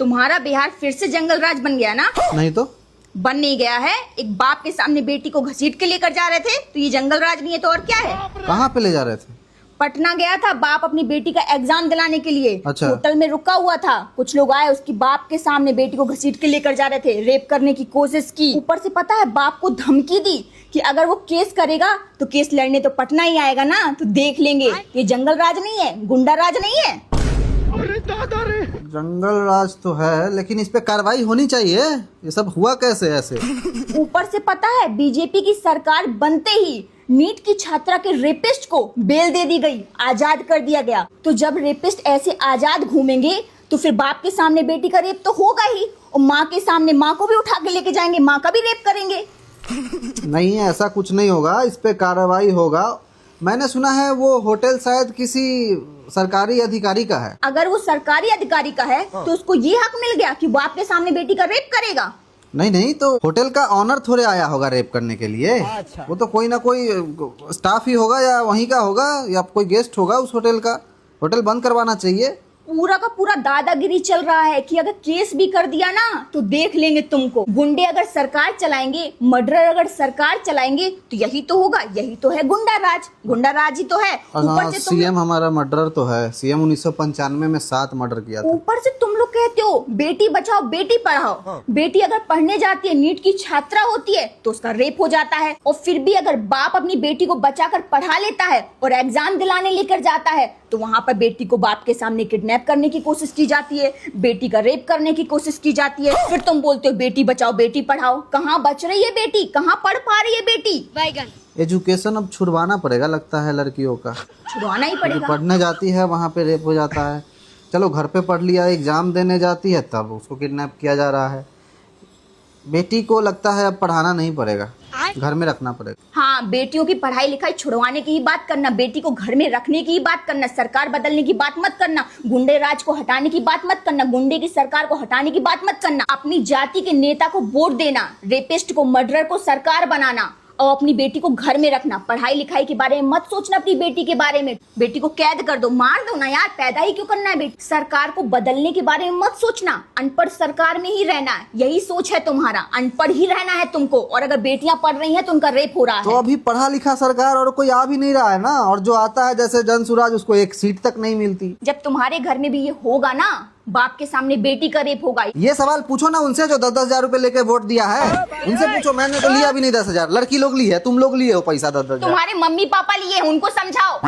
तुम्हारा बिहार फिर से जंगल राज बन गया ना? नहीं तो बन नहीं गया है। एक बाप के सामने बेटी को घसीट के लेकर जा रहे थे तो ये जंगल राज नहीं है तो और क्या है? कहाँ पे ले जा रहे थे? पटना गया था बाप अपनी बेटी का एग्जाम दिलाने के लिए। अच्छा। होटल में रुका हुआ था, कुछ लोग आए, उसकी बाप के सामने बेटी को घसीट के लेकर जा रहे थे, रेप करने की कोशिश की। ऊपर से पता है बाप को धमकी दी कि अगर वो केस करेगा तो केस लड़ने तो पटना ही आएगा ना, तो देख लेंगे। ये जंगल राज नहीं है, गुंडा राज नहीं है। जंगल राज तो है, लेकिन इस पे कार्रवाई होनी चाहिए। ये सब हुआ कैसे ऐसे? ऊपर से पता है बीजेपी की सरकार बनते ही नीट की छात्रा के रेपिस्ट को बेल दे दी गई, आजाद कर दिया गया। तो जब रेपिस्ट ऐसे आजाद घूमेंगे तो फिर बाप के सामने बेटी का रेप तो होगा ही, और माँ के सामने माँ को भी उठा के लेके जाएंगे, माँ का भी रेप करेंगे। नहीं, ऐसा कुछ नहीं होगा, इस पे कार्रवाई होगा। मैंने सुना है वो होटल शायद किसी सरकारी अधिकारी का है। अगर वो सरकारी अधिकारी का है तो उसको ये हक मिल गया कि बाप के सामने बेटी का रेप करेगा? नहीं नहीं, तो होटल का ऑनर थोड़े आया होगा रेप करने के लिए। अच्छा। वो तो कोई ना कोई स्टाफ ही होगा या वहीं का होगा या कोई गेस्ट होगा उस होटल का। होटल बंद करवाना चाहिए। पूरा का पूरा दादागिरी चल रहा है कि अगर केस भी कर दिया ना तो देख लेंगे तुमको। गुंडे अगर सरकार चलाएंगे, मर्डरर अगर सरकार चलाएंगे तो यही तो होगा, यही तो है गुंडा राज। गुंडा राज ही तो है। ऊपर से सीएम हमारा मर्डरर तो है। सीएम 1995 में 7 मर्डर किया था। ऊपर से तुम लोग कहते हो बेटी बचाओ बेटी पढ़ाओ। बेटी अगर पढ़ने जाती है, नीट की छात्रा होती है तो उसका रेप हो जाता है। और फिर भी अगर बाप अपनी बेटी को बचाकर पढ़ा लेता है और एग्जाम दिलाने लेकर जाता है तो वहाँ पर बेटी को बाप के सामने किडनैप करने की कोशिश की जाती है, बेटी का रेप करने की कोशिश की जाती है। फिर तुम बोलते हो बेटी बचाओ बेटी पढ़ाओ। कहाँ बच रही है बेटी, कहाँ पढ़ पा रही है बेटी? बैगन एजुकेशन अब छुड़वाना पड़ेगा लगता है लड़कियों का। छुड़वाना ही पड़ेगा। पढ़ने जाती है वहाँ पे रेप हो जाता है। चलो घर पे पढ़ लिया, एग्जाम देने जाती है तब उसको किडनैप किया जा रहा है। बेटी को लगता है अब पढ़ाना नहीं पड़ेगा, घर में रखना पड़ेगा। हाँ, बेटियों की पढ़ाई लिखाई छुड़वाने की ही बात करना, बेटी को घर में रखने की ही बात करना, सरकार बदलने की बात मत करना, गुंडे राज को हटाने की बात मत करना, गुंडे की सरकार को हटाने की बात मत करना। अपनी जाति के नेता को वोट देना, रेपिस्ट को, मर्डरर को सरकार बनाना और अपनी बेटी को घर में रखना। पढ़ाई लिखाई के बारे में मत सोचना, अपनी बेटी के बारे में। बेटी को कैद कर दो, मार दो ना यार, पैदा ही क्यों करना है बेटी? सरकार को बदलने के बारे में मत सोचना, अनपढ़ सरकार में ही रहना है, यही सोच है तुम्हारा, अनपढ़ ही रहना है तुमको। और अगर बेटियां पढ़ रही हैं तो उनका रेप हो रहा है। तो अभी पढ़ा लिखा सरकार और कोई आ भी नहीं रहा है ना, और जो आता है जैसे जनसुराज उसको एक सीट तक नहीं मिलती। जब तुम्हारे घर में भी ये होगा ना, बाप के सामने बेटी का रेप होगा। ये सवाल पूछो ना उनसे जो 10-10 हजार रुपए लेके वोट दिया है, उनसे पूछो। मैंने तो लिया भी नहीं 10 हजार, लड़की लोग ली है, तुम लोग लिए हो पैसा 10-10 हजार। तुम्हारे मम्मी पापा लिए, उनको समझाओ।